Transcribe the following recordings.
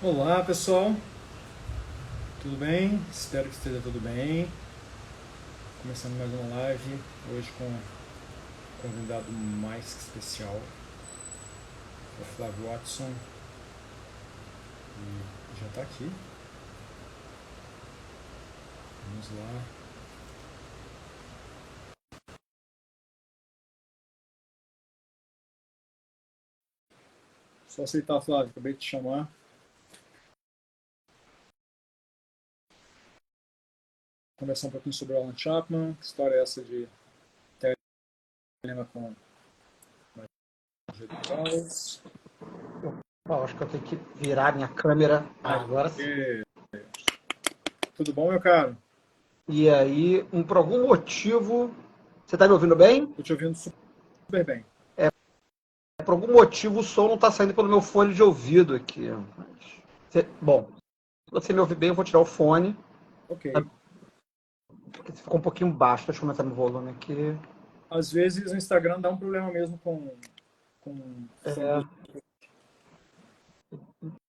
Olá pessoal, tudo bem? Espero que esteja tudo bem. Começando mais uma live, hoje com um convidado mais que especial, o Flávio Watson, e já está aqui. Vamos lá. Só aceitar, Flávio, acabei de te chamar. Conversar um pouquinho sobre o Alan Chapman, que história é essa de telema com magia do caos. Acho que eu tenho que virar minha câmera agora sim. Aê. Tudo bom, meu caro? E aí, por algum motivo. Você tá me ouvindo bem? Estou te ouvindo super bem. Por algum motivo o som não tá saindo pelo meu fone de ouvido aqui. Bom, se você me ouvir bem, eu vou tirar o fone. Ok. Porque ficou um pouquinho baixo. Deixa eu aumentar meu volume aqui. Às vezes o Instagram dá um problema mesmo com fone É, Bluetooth.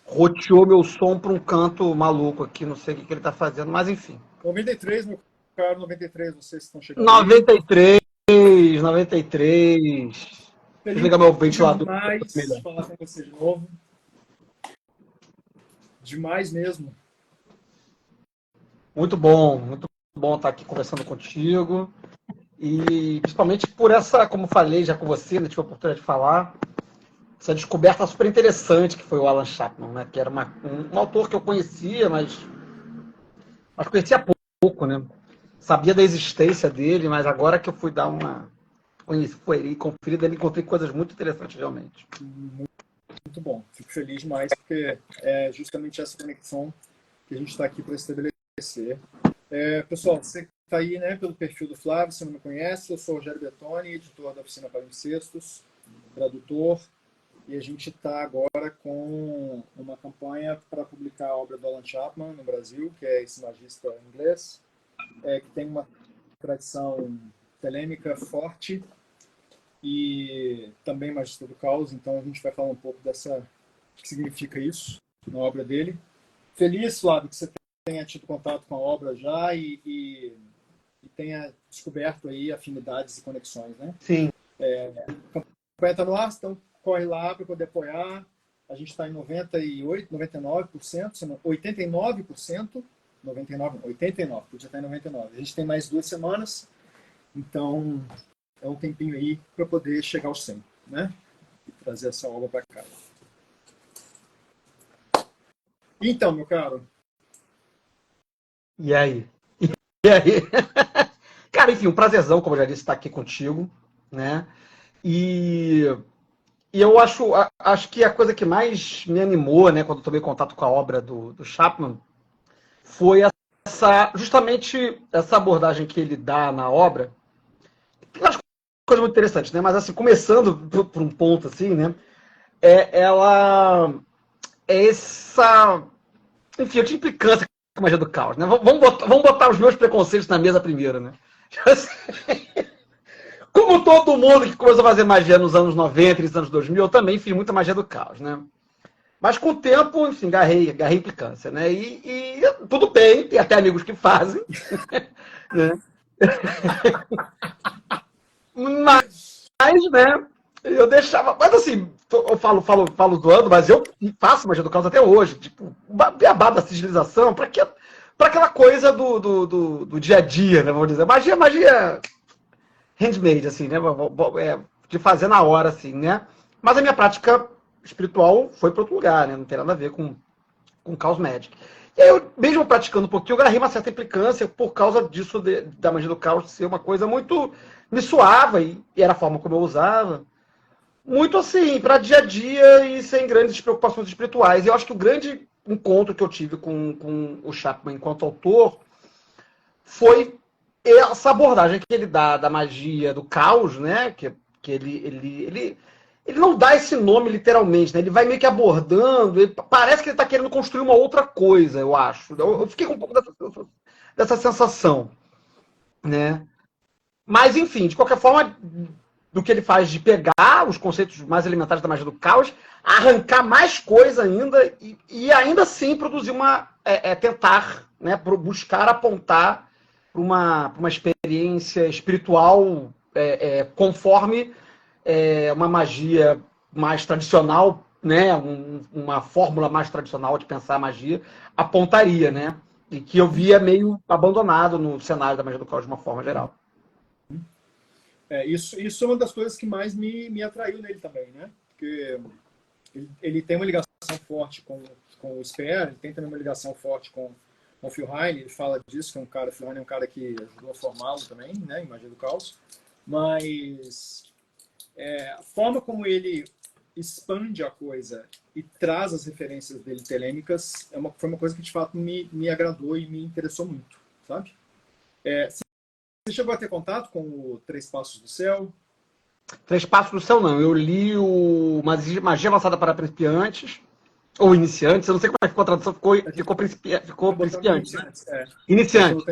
roteou meu som para um canto maluco aqui. Não sei o que ele tá fazendo, mas enfim. 93, meu caro, 93, vocês estão chegando aí. 93, 93. Deixa eu Feliz ligar meu ventilador demais de melhor. falar com você de novo. Demais mesmo. Muito bom estar aqui conversando contigo. E principalmente por essa, como falei já com você, né, tive a oportunidade de falar, essa descoberta super interessante que foi o Alan Chapman, né, que era um autor que eu conhecia, mas conhecia pouco, né? Sabia da existência dele, mas agora que eu fui dar uma conferida, ele encontrei coisas muito interessantes realmente. Muito bom. Fico feliz demais porque é justamente essa conexão que a gente está aqui para estabelecer. Pessoal, você que está aí, né, pelo perfil do Flávio, se não me conhece, eu sou o Rogério Bertoni, editor da Oficina Palimpsestos, tradutor, e a gente está agora com uma campanha para publicar a obra do Alan Chapman no Brasil, que é esse magista inglês, que tem uma tradição telêmica forte e também magista do caos, então a gente vai falar um pouco dessa, o que significa isso na obra dele. Feliz, Flávio, que você tenha tido contato com a obra já e tenha descoberto aí afinidades e conexões, né? Sim. A campanha está no ar, então corre lá para poder apoiar. A gente está em 98, 99%, 89%, 99, 89, podia estar em 99. A gente tem mais 2 semanas, então é um tempinho aí para poder chegar ao 100, né? E trazer essa obra para cá. Então, meu caro, E aí? E aí? Cara, enfim, um prazerzão, como eu já disse, estar aqui contigo, né? E E eu acho que a coisa que mais me animou, né, quando eu tomei contato com a obra do Chapman, foi justamente essa abordagem que ele dá na obra. Eu acho coisa muito interessante, né? Mas assim, começando por um ponto assim, né? Ela é essa, enfim, eu tinha implicância com a magia do caos, né? Vamos botar os meus preconceitos na mesa primeiro, né? Como todo mundo que começou a fazer magia nos anos 90 e nos anos 2000, eu também fiz muita magia do caos, né? Mas com o tempo, enfim, agarrei implicância, né? E tudo bem, tem até amigos que fazem, né? Mas, né, eu deixava. Mas assim, eu falo zoando, mas eu faço magia do caos até hoje. Tipo, beabá da civilização, pra aquela coisa do dia a dia, né? Vamos dizer. Magia handmade, assim, né? De fazer na hora, assim, né? Mas a minha prática espiritual foi para outro lugar, né? Não tem nada a ver com Chaos Magic. E aí, eu, mesmo praticando um pouquinho, eu agarrei uma certa implicância por causa disso, da magia do caos ser uma coisa muito. Me suava, e era a forma como eu usava. Muito assim, para dia a dia e sem grandes preocupações espirituais. E eu acho que o grande encontro que eu tive com o Chapman enquanto autor foi essa abordagem que ele dá da magia do caos, né? Que ele não dá esse nome literalmente, né? Ele vai meio que abordando, parece que ele está querendo construir uma outra coisa, eu acho. Eu fiquei com um pouco dessa sensação, né? Mas, enfim, de qualquer forma, do que ele faz de pegar os conceitos mais elementares da magia do caos, arrancar mais coisa ainda e ainda assim produzir tentar, né, buscar apontar para uma experiência espiritual conforme uma magia mais tradicional, né, uma fórmula mais tradicional de pensar a magia apontaria, né, e que eu via meio abandonado no cenário da magia do caos de uma forma geral. Isso é uma das coisas que mais me atraiu nele também, né? Porque ele tem uma ligação forte com o Speer, ele tem também uma ligação forte com o Phil Heine, ele fala disso, que é um cara, Phil Heine é um cara que ajudou a formá-lo também, né, em Magia do Caos, mas a forma como ele expande a coisa e traz as referências dele telêmicas foi uma coisa que de fato me agradou e me interessou muito, sabe? Você chegou a ter contato com o Três Passos do Céu? Três Passos do Céu, não. Eu li o Magia Avançada para Principiantes, ou Iniciantes, eu não sei como é que ficou a tradução, ficou Principiantes, né? Iniciante.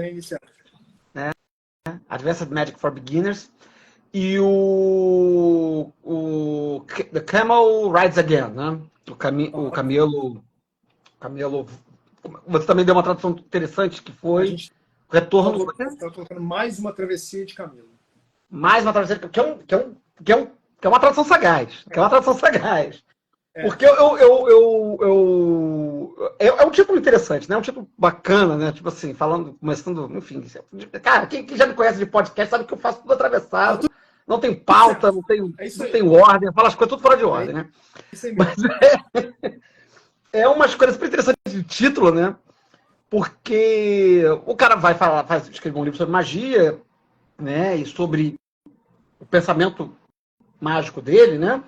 Né? Advanced Magic for Beginners. E The Camel Rides Again, né? O camelo... Você também deu uma tradução interessante, que foi... Retorno. Está colocando mais uma travessia de camelo. Mais uma travessia, que é uma tradução sagaz. Que é uma tradução sagaz. Porque é um título interessante, né? É um título bacana, né? Tipo assim, começando, enfim. Cara, quem já me conhece de podcast sabe que eu faço tudo atravessado. Não tem pauta, não tem ordem, eu falo as coisas tudo fora de ordem, né? Isso aí mesmo. Mas umas coisas super interessantes de título, né? Porque o cara vai escrever um livro sobre magia, né? E sobre o pensamento mágico dele, né?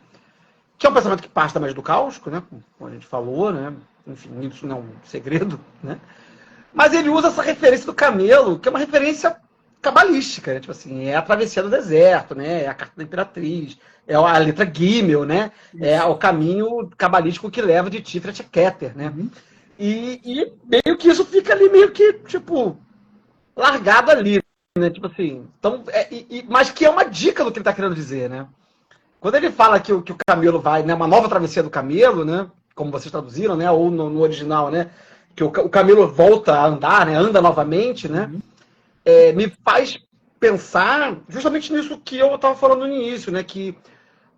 Que é um pensamento que parte da magia do caos, né? Como a gente falou, né? Enfim, isso não é um segredo, né? Mas ele usa essa referência do camelo, que é uma referência cabalística, né? Tipo assim, é a travessia do deserto, né? É a carta da Imperatriz, é a letra Gimel, né? É o caminho cabalístico que leva de Tiferet a Keter, né? E meio que isso fica ali meio que, tipo, largado ali, né? Tipo assim, então, mas que é uma dica do que ele está querendo dizer, né? Quando ele fala que o camelo vai, né? Uma nova travessia do camelo, né? Como vocês traduziram, né? Ou no original, né? Que o camelo volta a andar, né? Anda novamente, né? Me faz pensar justamente nisso que eu estava falando no início, né? Que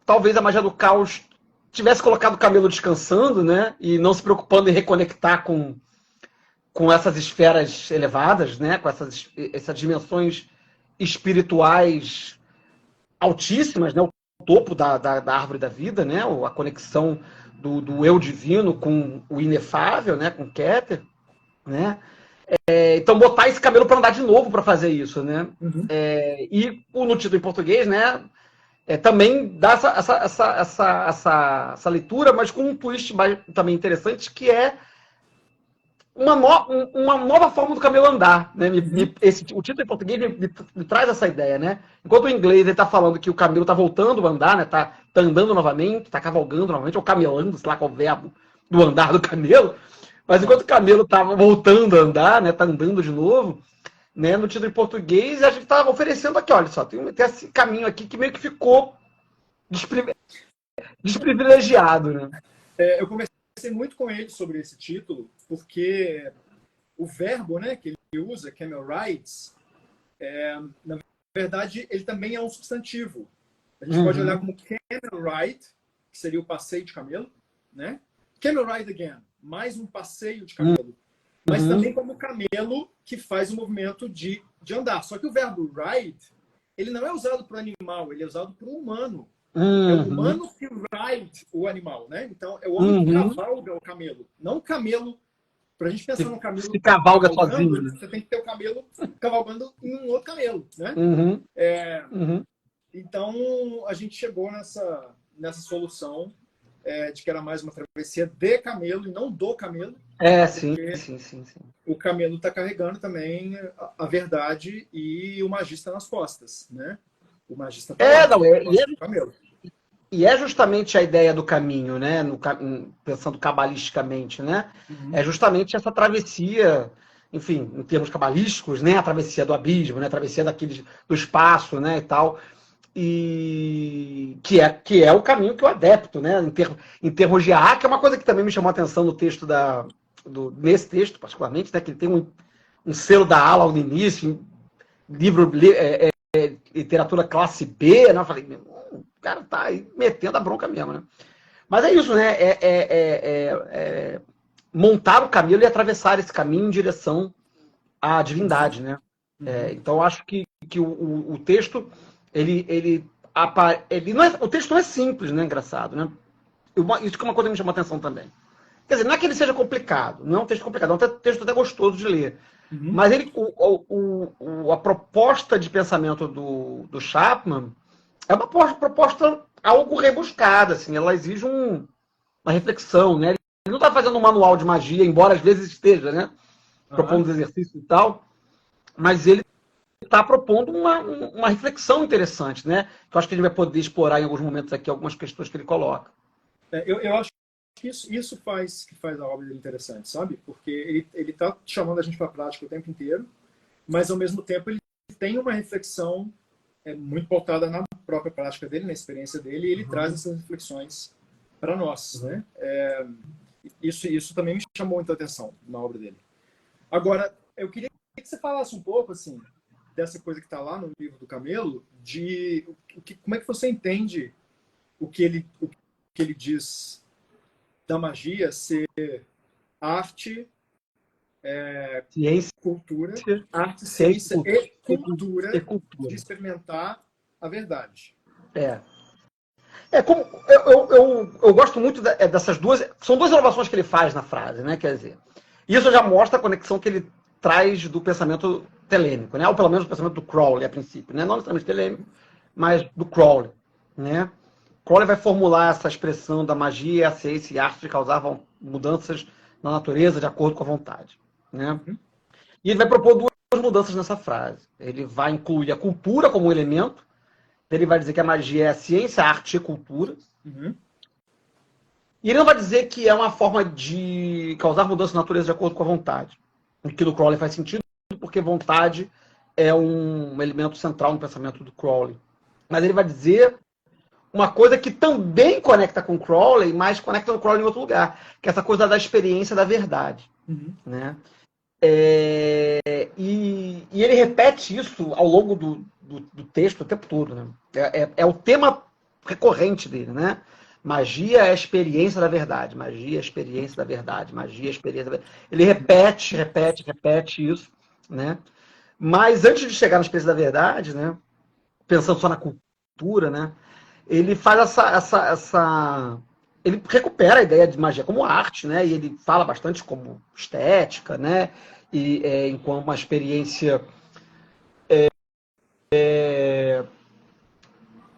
talvez a magia do caos tivesse colocado o camelo descansando, né? E não se preocupando em reconectar com essas esferas elevadas, né? Com essas dimensões espirituais altíssimas, né? O topo da árvore da vida, né? A conexão do eu divino com o inefável, né? Com Keter, né? Então botar esse camelo para andar de novo para fazer isso, né? E no título em português, né? Também dá essa leitura, mas com um twist também interessante, que é uma nova forma do camelo andar, né? O título em português me traz essa ideia, né? Enquanto o inglês ele está falando que o camelo está voltando a andar, né? Tá andando novamente, está cavalgando novamente, ou camelando, sei lá qual é o verbo do andar do camelo. Mas enquanto o camelo está voltando a andar, né? Está andando de novo, né? No título em português a gente está oferecendo aqui, olha só, tem esse caminho aqui que meio que ficou desprivilegiado, né? Eu conversei muito com ele sobre esse título, porque o verbo, né, que ele usa, camel rides, na verdade, ele também é um substantivo. A gente pode olhar como camel ride, que seria o passeio de camelo, né? Camel ride again, mais um passeio de camelo. Mas também como camelo que faz o movimento de andar. Só que o verbo ride, ele não é usado para o animal, ele é usado para o humano. É o humano que ride o animal, né? Então, é o homem que cavalga o camelo. Não o camelo. Para a gente pensar no camelo que cavalga sozinho, né? Você tem que ter o camelo cavalgando em um outro camelo, né? Então, a gente chegou nessa solução de que era mais uma travessia de camelo e não do camelo. Sim. O camelo está carregando também a verdade e o magista nas costas, né? O magista está no camelo. E é justamente a ideia do caminho, né? Pensando cabalisticamente, né? É justamente essa travessia, enfim, em termos cabalísticos, né? A travessia do abismo, né? A travessia do espaço, né? E tal. e que é o caminho que eu adepto, né? Em termos de arte, é uma coisa que também me chamou a atenção no texto nesse texto, particularmente, né? Que ele tem um selo da ala no início, literatura classe B, né? Eu falei, o cara tá aí metendo a bronca mesmo, né? Mas é isso, né? Montar o caminho e atravessar esse caminho em direção à divindade, né? Então, eu acho que o texto, ele não é, o texto não é simples, né? Engraçado, né? Isso que é uma coisa que me chamou a atenção também. Quer dizer, não é que ele seja complicado, não é um texto complicado, é um texto até gostoso de ler. Mas a proposta de pensamento do Chapman é uma proposta algo rebuscada, assim, ela exige uma reflexão, né? Ele não está fazendo um manual de magia, embora às vezes esteja, né? Propondo exercícios e tal, mas ele está propondo uma reflexão interessante, né? Que eu acho que a gente vai poder explorar em alguns momentos aqui algumas questões que ele coloca. Eu acho que isso que faz a obra dele interessante, sabe? Porque ele está chamando a gente para a prática o tempo inteiro, mas ao mesmo tempo ele tem uma reflexão muito pautada na própria prática dele, na experiência dele, e ele traz essas reflexões para nós, né? Isso também me chamou muita atenção na obra dele. Agora, eu queria que você falasse um pouco, assim, dessa coisa que está lá no livro do Camelo, de como é que você entende o que ele diz da magia ser arte, ciência, cultura, arte, ciência e cultura de experimentar a verdade. Como eu gosto muito dessas duas. São duas inovações que ele faz na frase, né? Quer dizer, isso já mostra a conexão que ele traz do pensamento telêmico, né? Ou pelo menos do pensamento do Crowley a princípio, né? Não necessariamente telêmico, mas do Crowley, né? Crowley vai formular essa expressão da magia, a ciência e a arte de causar mudanças na natureza de acordo com a vontade, né? E ele vai propor duas mudanças nessa frase. Ele vai incluir a cultura como um elemento. Ele vai dizer que a magia é a ciência, a arte e a cultura. E ele não vai dizer que é uma forma de causar mudança na natureza de acordo com a vontade. O que do Crowley faz sentido, porque vontade é um elemento central no pensamento do Crowley. Mas ele vai dizer uma coisa que também conecta com o Crowley, mas conecta com o Crowley em outro lugar, que é essa coisa da experiência da verdade. Né? E ele repete isso ao longo do texto o tempo todo. Né? É o tema recorrente dele. Né? Magia é a experiência da verdade. Magia é a experiência da verdade. Magia é a experiência da verdade. Ele repete isso. Né? Mas antes de chegar na experiência da verdade, né? Pensando só na cultura, né? Ele faz ele recupera a ideia de magia como arte, né? E ele fala bastante como estética, né? E enquanto uma experiência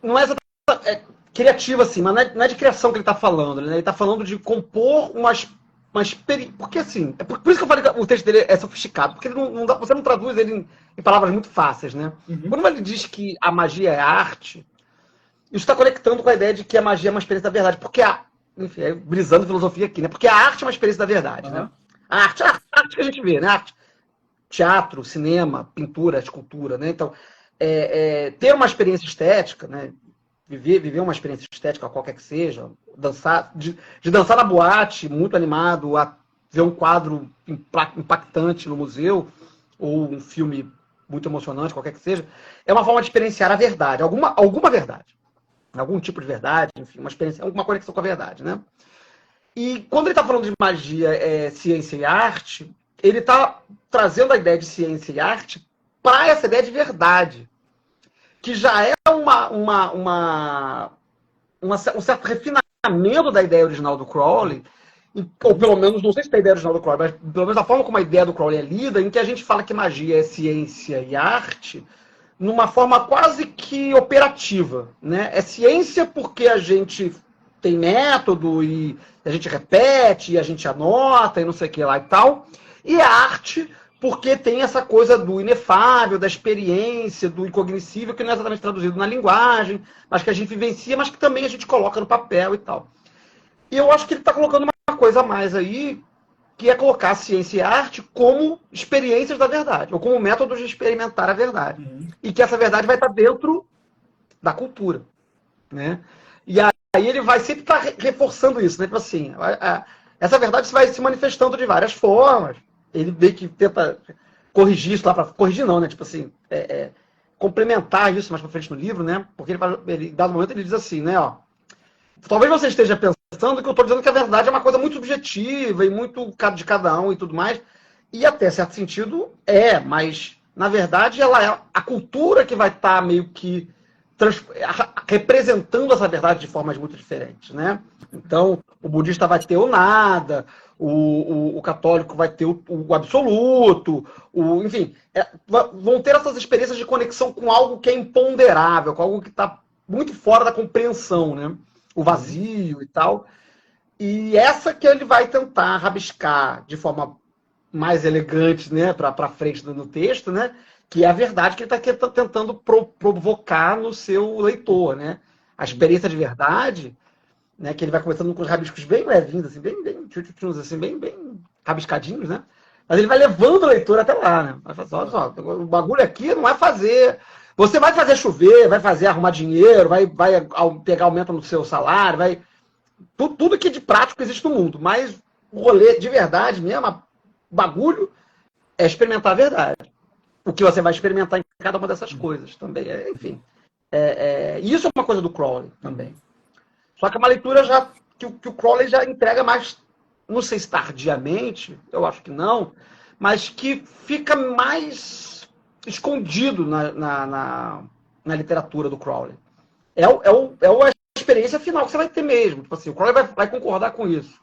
não é exatamente criativa, assim, mas não é de criação que ele está falando, né? Ele está falando de compor uma experiência. Porque assim, por isso que eu falei que o texto dele é sofisticado, porque ele não dá, você não traduz ele em palavras muito fáceis, né? Quando ele diz que a magia é arte, isso está conectando com a ideia de que a magia é uma experiência da verdade. Porque enfim, brisando filosofia aqui, né? Porque a arte é uma experiência da verdade, né? A arte que a gente vê, né? Arte, teatro, cinema, pintura, escultura, né? Então, ter uma experiência estética, né? Viver uma experiência estética, qualquer que seja, dançar, de dançar na boate, muito animado, a ver um quadro impactante no museu, ou um filme muito emocionante, qualquer que seja, é uma forma de experienciar a verdade, alguma verdade. Algum tipo de verdade, enfim, uma experiência, alguma conexão com a verdade, né? E quando ele está falando de magia, ciência e arte, ele está trazendo a ideia de ciência e arte para essa ideia de verdade, que já é um certo refinamento da ideia original do Crowley, ou pelo menos, não sei se é a ideia original do Crowley, mas pelo menos a forma como a ideia do Crowley é lida, em que a gente fala que magia é ciência e arte, numa forma quase que operativa, né? É ciência porque a gente tem método e a gente repete, e a gente anota e não sei o que lá e tal. E é arte porque tem essa coisa do inefável, da experiência, do incognoscível, que não é exatamente traduzido na linguagem, mas que a gente vivencia, mas que também a gente coloca no papel e tal. E eu acho que ele está colocando uma coisa a mais aí, que é colocar a ciência e a arte como experiências da verdade, ou como métodos de experimentar a verdade. E que essa verdade vai estar dentro da cultura, né? E aí ele vai sempre estar reforçando isso, né? Tipo assim, essa verdade vai se manifestando de várias formas. Ele meio que tenta corrigir isso lá para corrigir não, né? Tipo assim, complementar isso mais para frente no livro, né? Porque ele, em dado momento, ele diz assim, né? Ó, talvez você esteja pensando que eu estou dizendo que a verdade é uma coisa muito subjetiva e muito de cada um e tudo mais. E até certo sentido mas na verdade ela é a cultura que vai estar meio que representando essa verdade de formas muito diferentes, né? Então, o budista vai ter o nada, o católico vai ter o absoluto, enfim, vão ter essas experiências de conexão com algo que é imponderável, com algo que está muito fora da compreensão, né? O vazio e tal. E essa que ele vai tentar rabiscar de forma mais elegante, né, para frente no texto, né? Que é a verdade que ele está tentando provocar no seu leitor, né? A experiência de verdade, né? Que ele vai começando com os rabiscos bem levinhos, assim, bem tchutchuns, assim, bem rabiscadinhos, né? Mas ele vai levando o leitor até lá, né? Vai fazer, olha só, o bagulho aqui não é fazer. Você vai fazer chover, vai fazer arrumar dinheiro, vai pegar aumento no seu salário, vai. Tudo que de prático existe no mundo. Mas o rolê de verdade mesmo, o bagulho, é experimentar a verdade. O que você vai experimentar em cada uma dessas coisas também. Enfim. E isso é uma coisa do Crowley também. Só que é uma leitura já que o Crowley já entrega mais, não sei se tardiamente, eu acho que não, mas que fica mais escondido na literatura do Crowley. É a experiência final que você vai ter mesmo. Tipo assim, o Crowley vai concordar com isso.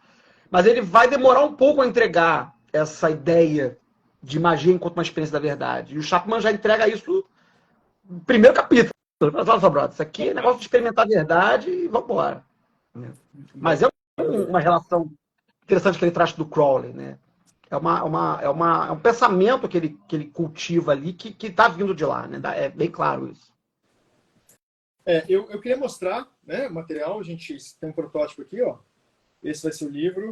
Mas ele vai demorar um pouco a entregar essa ideia de magia enquanto uma experiência da verdade. E o Chapman já entrega isso no primeiro capítulo. Olha só, brother, isso aqui é negócio de experimentar a verdade e vambora. Mas é uma relação interessante que ele traz do Crowley, né? É um pensamento que ele cultiva ali que está vindo de lá, né? É bem claro isso. Eu queria mostrar, né, o material. A gente tem um protótipo aqui, ó. Esse vai ser o livro.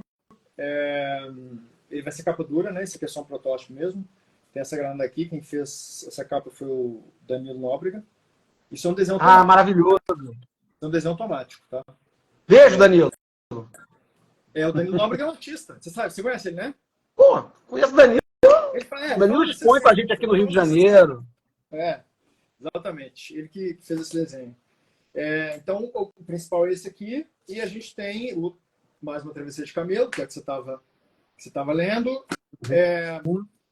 Ele vai ser capa dura, né? Esse aqui é só um protótipo mesmo. Tem essa granada aqui. Quem fez essa capa foi o Danilo Nóbrega. Isso é um desenho automático. Maravilhoso. É um desenho automático, tá? Beijo, Danilo. O Danilo Nóbrega é um artista. Você sabe, você conhece ele, né? Pô, conheço o Danilo. Ele fala, Danilo expõe pra gente aqui no Rio de Janeiro. Exatamente. Ele que fez esse desenho. Então, o principal é esse aqui. E a gente tem mais uma travessia de camelo, que é a que você estava lendo.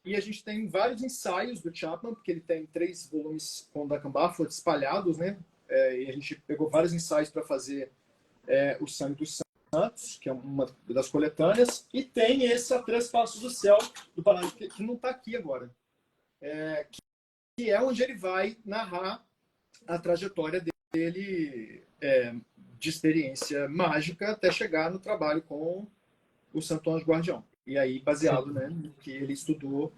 E a gente tem vários ensaios do Chapman, porque ele tem 3 volumes com o Duncan Barfoot espalhados, né? E a gente pegou vários ensaios para fazer o Sangue dos Santos, que é uma das coletâneas. E tem esse A Três Passos do Céu, do Palácio, que não está aqui agora. Que é onde ele vai narrar a trajetória dele de experiência mágica até chegar no trabalho com o Santo Anjo Guardião. E aí, baseado, né, no que ele estudou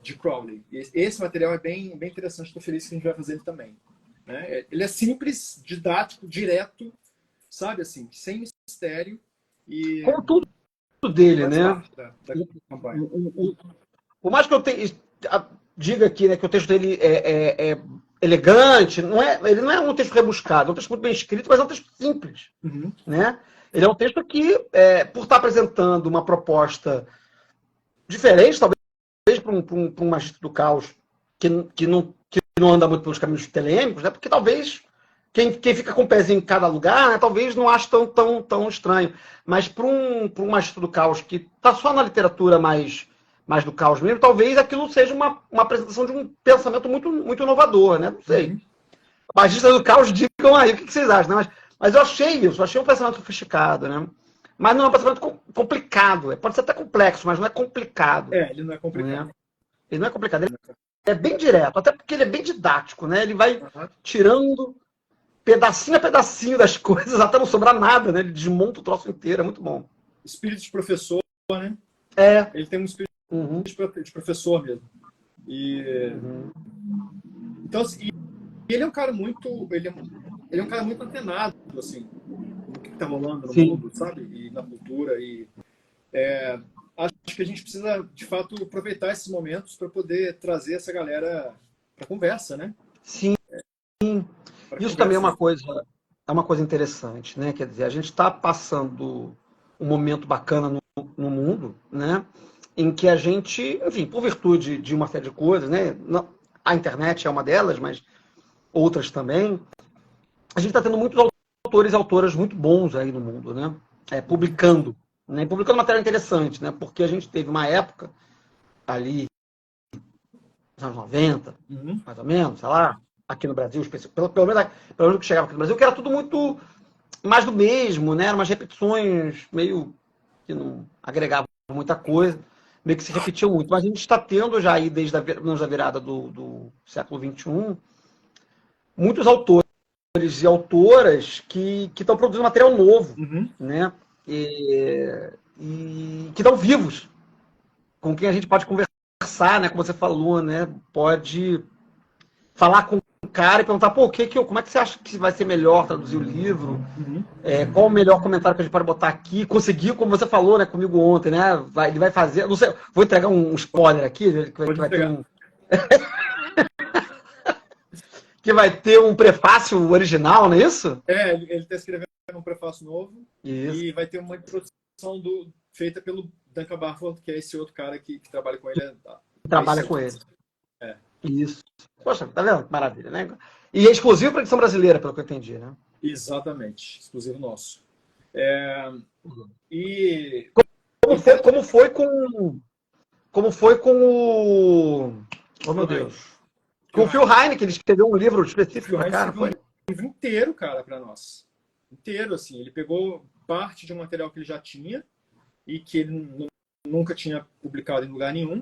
de Crowley. Esse material é bem interessante, estou feliz que a gente vai fazer ele também. Né? Ele é simples, didático, direto, sabe, assim, sem mistério. E como tudo dele, né? Da campanha. Por mais que eu diga aqui, né, que o texto dele é elegante, ele não é um texto rebuscado, é um texto muito bem escrito, mas é um texto simples. Né? Ele é um texto que, por estar apresentando uma proposta diferente, talvez para um magista do caos que não anda muito pelos caminhos telêmicos, né? Porque talvez quem fica com o pezinho em cada lugar, né, talvez não ache tão estranho. Mas para um magista do caos que está só na literatura mais do caos mesmo, talvez aquilo seja uma apresentação de um pensamento muito, muito inovador, né? Não sei. Magistas do caos, digam aí o que vocês acham, né? Mas eu achei um pensamento sofisticado, né? Mas não é um pensamento complicado. Pode ser até complexo, mas não é complicado. Ele não é complicado. Né? Ele não é complicado. Ele é bem direto, até porque ele é bem didático, né? Ele vai tirando pedacinho a pedacinho das coisas até não sobrar nada, né? Ele desmonta o troço inteiro, é muito bom. Espírito de professor, né? Ele tem um espírito de professor mesmo. Então, assim, ele é um cara muito... Ele é um cara muito antenado, assim, no que está rolando no mundo, sabe? E na cultura. Acho que a gente precisa, de fato, aproveitar esses momentos para poder trazer essa galera para conversa, né? Sim. Isso também é uma coisa interessante, né? Quer dizer, a gente está passando um momento bacana no mundo, né? Em que a gente, enfim, por virtude de uma série de coisas, né? A internet é uma delas, mas outras também. A gente está tendo muitos autores e autoras muito bons aí no mundo, né? Publicando, né? Publicando matéria interessante, né? Porque a gente teve uma época ali, nos anos 90, mais ou menos, sei lá, aqui no Brasil, pelo menos que chegava aqui no Brasil, que era tudo muito mais do mesmo, né? Eram umas repetições meio que não agregavam muita coisa, meio que se repetiam muito. Mas a gente está tendo já aí, desde a virada do século XXI, muitos autores e autoras que estão produzindo material novo, né? E que estão vivos, com quem a gente pode conversar, né? Como você falou, né? Pode falar com o cara e perguntar, pô, como é que você acha que vai ser melhor traduzir o livro? Qual o melhor comentário que a gente pode botar aqui? Conseguiu, como você falou, né, comigo ontem, né? Ele vai fazer, não sei, vou entregar um spoiler aqui, que vai ter que vai ter um prefácio original, não é isso? Ele está escrevendo um prefácio novo. Isso. E vai ter uma introdução feita pelo Duncan Barfoot, que é esse outro cara que trabalha com ele. Trabalha com ele. Isso. Poxa, tá vendo? Maravilha, né? E é exclusivo para a edição brasileira, pelo que eu entendi, né? Exatamente. Exclusivo nosso. E... Como foi com o... Oh, meu Deus. Com o Phil Heine, que ele escreveu um livro específico para cá, foi? Um livro inteiro, cara, para nós. Inteiro, assim. Ele pegou parte de um material que ele já tinha e que ele nunca tinha publicado em lugar nenhum,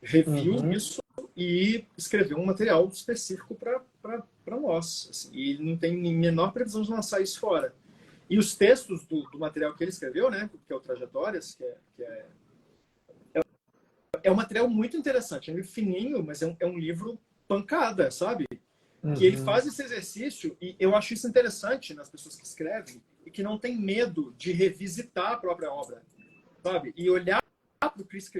reviu isso e escreveu um material específico para nós. Assim. E ele não tem menor previsão de lançar isso fora. E os textos do material que ele escreveu, né, que é o Trajetórias, que é um material muito interessante. É um livro fininho, mas é um livro pancada, sabe? Que ele faz esse exercício, e eu acho isso interessante nas pessoas que escrevem e que não tem medo de revisitar a própria obra, sabe? E olhar para o Chris,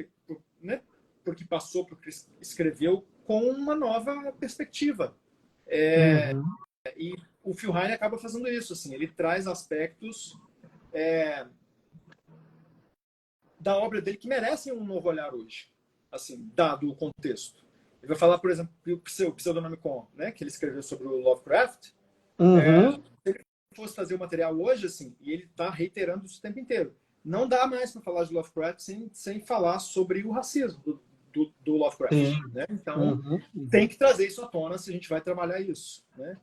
né? Porque passou, para o Chris escreveu com uma nova perspectiva. E o Phil Heine acaba fazendo isso, assim, ele traz aspectos da obra dele que merecem um novo olhar hoje, assim, dado o contexto. Ele vai falar, por exemplo, o Pseudonomicon, né, que ele escreveu sobre o Lovecraft. Se ele fosse fazer o material hoje, assim, e ele está reiterando isso o tempo inteiro, não dá mais para falar de Lovecraft sem falar sobre o racismo do Lovecraft. Né? Então, tem que trazer isso à tona se a gente vai trabalhar isso. Né?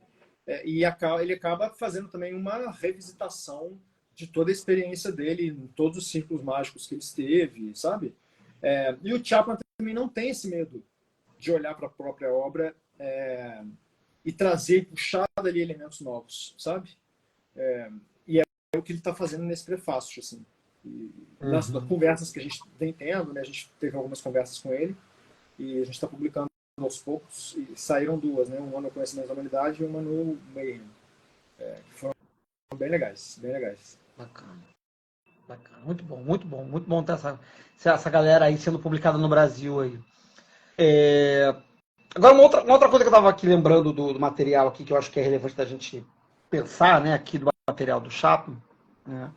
E ele acaba fazendo também uma revisitação de toda a experiência dele, em todos os círculos mágicos que ele esteve, sabe? E o Chapman também não tem esse medo de olhar para a própria obra e trazer, puxar dali elementos novos, sabe? E é o que ele está fazendo nesse prefácio, assim. E nas conversas que a gente vem tendo, né, a gente teve algumas conversas com ele e a gente está publicando aos poucos, e saíram duas, né? Uma no Conhecimento da Humanidade e uma no Mayhem, que foram bem legais, bem legais. Bacana. Muito bom, muito bom, muito bom ter essa galera aí sendo publicada no Brasil aí. Agora, uma outra coisa que eu estava aqui lembrando do material aqui, que eu acho que é relevante da gente pensar, né, aqui do material do Chapman, né,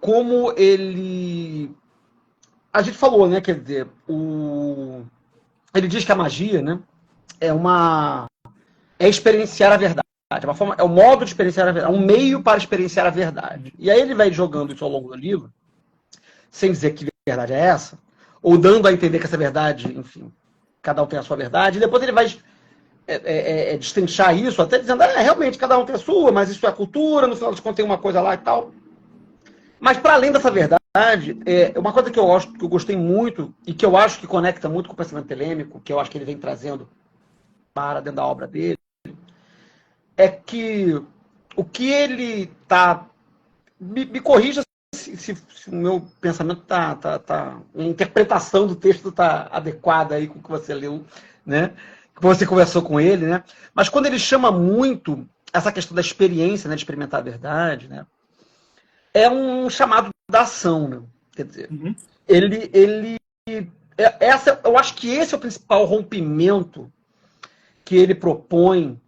como ele... A gente falou, né, quer dizer, ele diz que a magia, né, é experienciar a verdade. É um modo de experienciar a verdade, é um meio para experienciar a verdade. E aí ele vai jogando isso ao longo do livro, sem dizer que verdade é essa, ou dando a entender que essa verdade, enfim, cada um tem a sua verdade, e depois ele vai destrinchar isso, até dizendo, realmente, cada um tem a sua, mas isso é cultura, no final das contas tem uma coisa lá e tal. Mas, para além dessa verdade, uma coisa que eu gostei muito, e que eu acho que conecta muito com o pensamento telêmico, que eu acho que ele vem trazendo para dentro da obra dele, é que o que ele está... Me corrija se o meu pensamento a interpretação do texto está adequada aí com o que você leu, né? Que você conversou com ele, né? Mas quando ele chama muito essa questão da experiência, né, de experimentar a verdade, né? É um chamado da ação, né? Quer dizer, eu acho que esse é o principal rompimento que ele propõe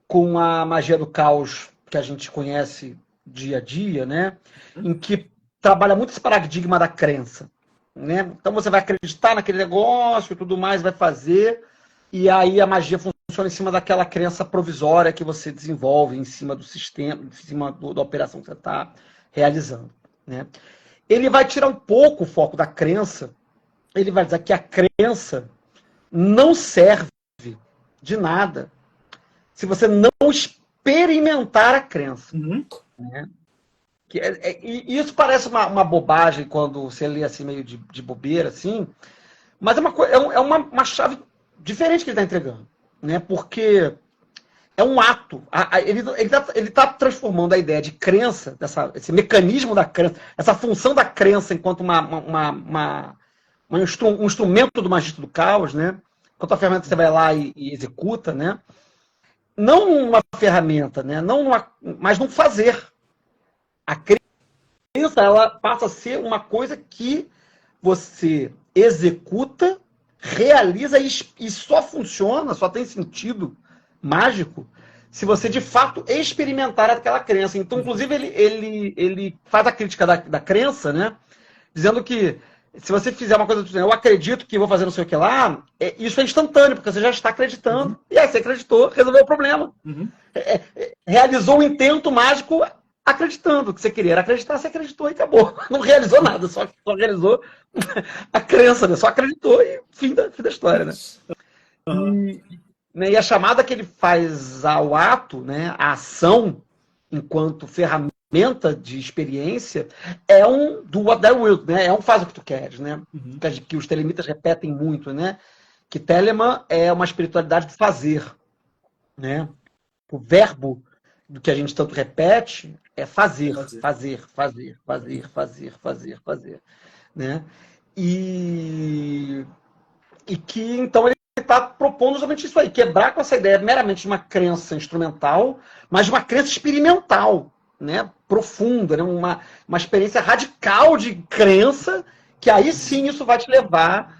com a magia do caos que a gente conhece dia a dia, né? Em que trabalha muito esse paradigma da crença, né? Então você vai acreditar naquele negócio e tudo mais, vai fazer, e aí a magia funciona em cima daquela crença provisória que você desenvolve em cima do sistema, em cima da operação que você está realizando, né? Ele vai tirar um pouco o foco da crença, ele vai dizer que a crença não serve de nada se você não experimentar a crença. Uhum. Né? E isso parece uma bobagem quando você lê assim meio de bobeira, assim, mas é uma chave diferente que ele está entregando. Né? Porque é um ato. Ele tá transformando a ideia de crença, esse mecanismo da crença, essa função da crença enquanto um instrumento do magista do caos, né? Enquanto a ferramenta que você vai lá e executa, né? Não uma ferramenta, né? Mas num fazer. A crença ela passa a ser uma coisa que você executa, realiza e só funciona, só tem sentido mágico se você de fato experimentar aquela crença. Então, inclusive, ele faz a crítica da crença, né? Dizendo que se você fizer uma coisa, eu acredito que vou fazer não sei o que lá, isso é instantâneo, porque você já está acreditando. Uhum. E aí você acreditou, resolveu o problema. Uhum. Realizou o intento mágico acreditando. O que você queria era acreditar, você acreditou e acabou. Não realizou nada, só realizou a crença, né? Só acreditou e fim da história, né? Uhum. E a chamada que ele faz ao ato, né, a ação, enquanto ferramenta de experiência, é um do what thou wilt, né? É um faz o que tu queres, né? Uhum. Que os telemitas repetem muito, né? Que Telemann é uma espiritualidade do fazer, né? O verbo do que a gente tanto repete é fazer, fazer, fazer, fazer, fazer, fazer, fazer, né? E que então ele está propondo justamente isso aí, quebrar com essa ideia meramente de uma crença instrumental, mas de uma crença experimental, né? Profunda, né? Uma experiência radical de crença, que aí sim isso vai te levar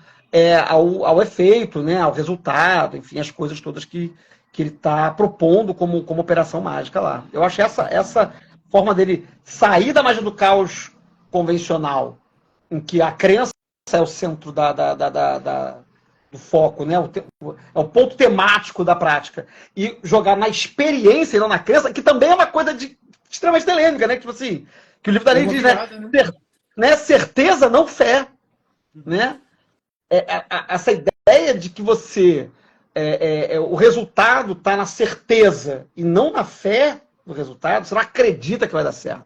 ao efeito, né? Ao resultado, enfim, as coisas todas que ele está propondo como operação mágica lá. Eu acho essa forma dele sair da magia do caos convencional, em que a crença é o centro do foco, né? É o ponto temático da prática. E jogar na experiência e não na crença, que também é uma coisa extremamente telêmica, né? Tipo assim, que o livro da lei diz, né? Certeza, não fé. Né? Essa ideia de que o resultado está na certeza e não na fé do resultado, você não acredita que vai dar certo.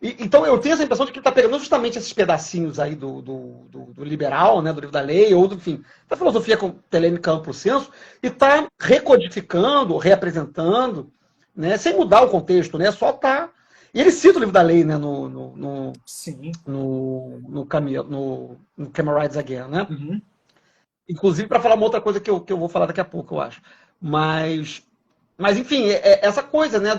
Então eu tenho essa impressão de que ele está pegando justamente esses pedacinhos aí do liberal, né, do livro da lei, ou enfim, da filosofia telêmica amplo senso, e está recodificando, reapresentando, né, sem mudar o contexto, né, só tá. E ele cita o livro da lei, né, no Camera Rides Again, né? Uhum. Inclusive para falar uma outra coisa que eu vou falar daqui a pouco, eu acho. Mas enfim, essa coisa, né,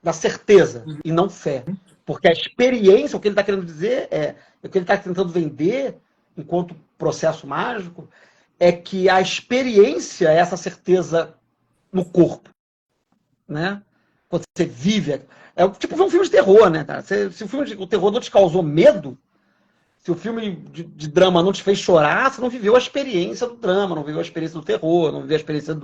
da certeza Uhum. e não fé. Porque a experiência, o que ele está querendo dizer, o que ele está tentando vender enquanto processo mágico, é que a experiência é essa certeza no corpo. Né? Quando você vive. É tipo ver um filme de terror, né, cara? Se o terror não te causou medo, se o filme de drama não te fez chorar, você não viveu a experiência do drama, não viveu a experiência do terror, não viveu a experiência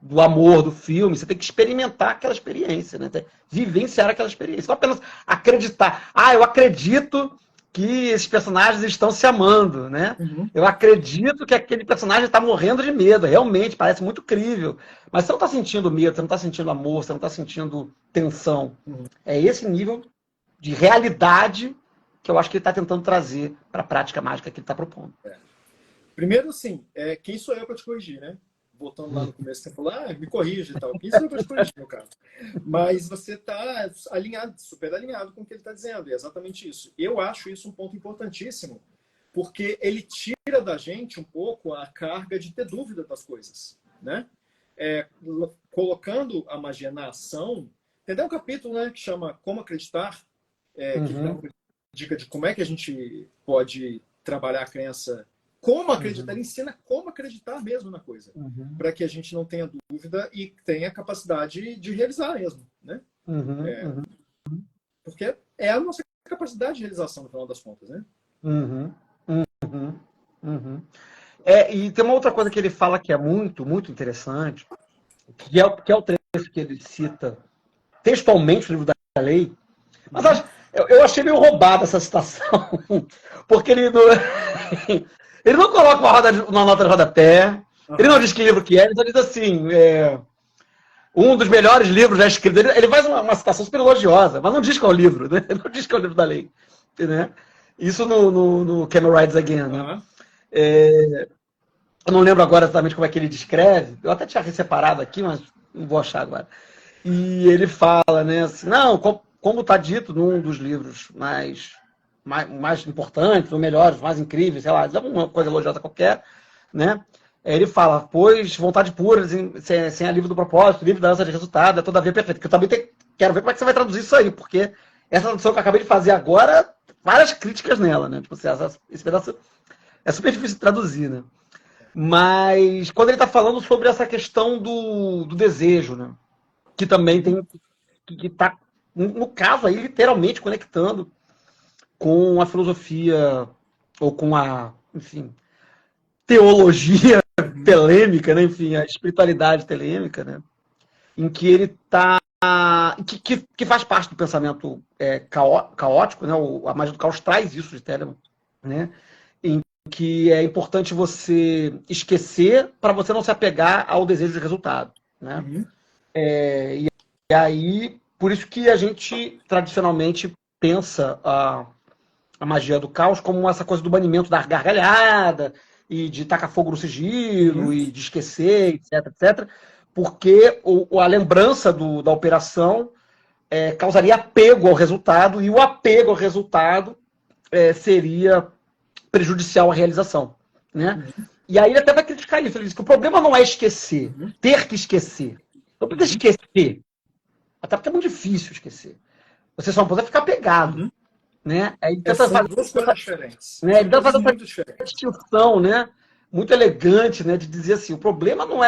do amor do filme. Você tem que experimentar aquela experiência, né? Vivenciar aquela experiência. Não apenas acreditar. Ah, eu acredito que esses personagens estão se amando, né? Uhum. Eu acredito que aquele personagem está morrendo de medo. Realmente, parece muito crível. Mas você não está sentindo medo, você não está sentindo amor, você não está sentindo tensão. Uhum. É esse nível de realidade que eu acho que ele está tentando trazer para a prática mágica que ele está propondo. Primeiro, assim, quem sou eu para te corrigir, né? Voltando lá no começo, você falou, me corrige e tal. Quem sou eu para te corrigir, meu cara? Mas você está alinhado, super alinhado com o que ele está dizendo. E é exatamente isso. Eu acho isso um ponto importantíssimo, porque ele tira da gente um pouco a carga de ter dúvida das coisas, né? Colocando a magia na ação. Tem um capítulo, né, que chama Como Acreditar, que dá uma dica de como é que a gente pode trabalhar a crença como acreditar, ele ensina como acreditar mesmo na coisa, Uhum. para que a gente não tenha dúvida e tenha capacidade de realizar mesmo, né? Uhum. Uhum. Porque é a nossa capacidade de realização, no final das contas, né? Uhum. Uhum. Uhum. E tem uma outra coisa que ele fala que é muito, muito interessante, que é o trecho que ele cita textualmente no livro da lei, mas eu achei meio roubada essa citação, porque ele não coloca uma nota de rodapé, ele não diz que livro que é, ele só diz assim, um dos melhores livros já escritos. Ele faz uma citação super elogiosa, mas não diz qual é o livro, né? Ele não diz qual é o livro da lei. Né? Isso no Camel Rides Again. Né? Eu não lembro agora exatamente como é que ele descreve, eu até tinha separado aqui, mas não vou achar agora. E ele fala, né, assim, não, como está dito num dos livros mais importantes, ou melhores, mais incríveis, sei lá, alguma coisa elogiosa qualquer, né? Ele fala, pois vontade pura, sem a livre do propósito, livre da ânsia de resultado, é todavia perfeito. Que eu também quero ver como é que você vai traduzir isso aí, porque essa tradução que eu acabei de fazer agora, várias críticas nela, né? Tipo assim, esse pedaço é super difícil de traduzir, né? Mas quando ele está falando sobre essa questão do desejo, né? Que também tem que está, no caso aí, literalmente conectando com a filosofia ou com a, enfim, teologia telêmica, né? Enfim, a espiritualidade telêmica, né? Em que ele está que faz parte do pensamento caótico, né? A magia do caos traz isso de Telemann, né? Em que é importante você esquecer para você não se apegar ao desejo de resultado, né? E aí, por isso que a gente tradicionalmente pensa a magia do caos como essa coisa do banimento da gargalhada e de tacar fogo no sigilo e de esquecer, etc, etc, porque a lembrança da operação causaria apego ao resultado e o apego ao resultado seria prejudicial à realização, né? E aí ele até vai criticar isso, ele diz que o problema não é esquecer, ter que esquecer. Não precisa esquecer, até porque é muito difícil esquecer. Você só não pode ficar pegado. Né? Aí tenta São fazer, duas coisas diferentes. né? Ele tenta fazer essa distinção, né? Muito elegante, né? De dizer assim, o problema não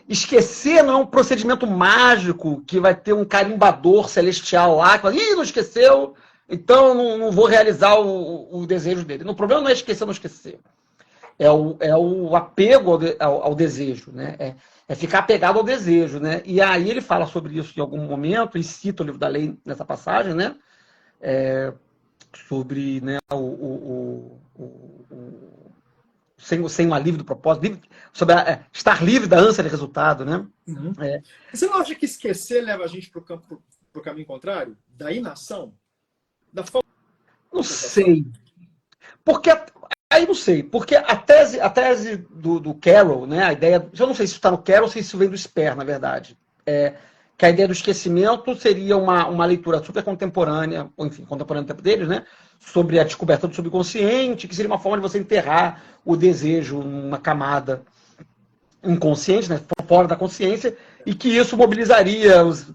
esquecer não é um procedimento mágico que vai ter um carimbador celestial lá que fala, ih, não esqueceu, então não vou realizar o desejo dele. O problema não é esquecer ou não esquecer. É o apego ao desejo, né? É ficar apegado ao desejo, né? E aí ele fala sobre isso em algum momento, e cita o livro da lei nessa passagem, né? Sobre, né, sem um alívio do propósito, sobre estar livre da ânsia de resultado, né? Você não acha que esquecer leva a gente para o caminho contrário? Da inação? Da falta? Não sei. Porque aí não sei, porque a tese do Carroll, né, a ideia, eu não sei se isso está no Carroll ou se isso vem do Sper, na verdade, que a ideia do esquecimento seria uma leitura super contemporânea, ou enfim, contemporânea do tempo deles, né, sobre a descoberta do subconsciente, que seria uma forma de você enterrar o desejo numa camada inconsciente, né, fora da consciência, e que isso mobilizaria os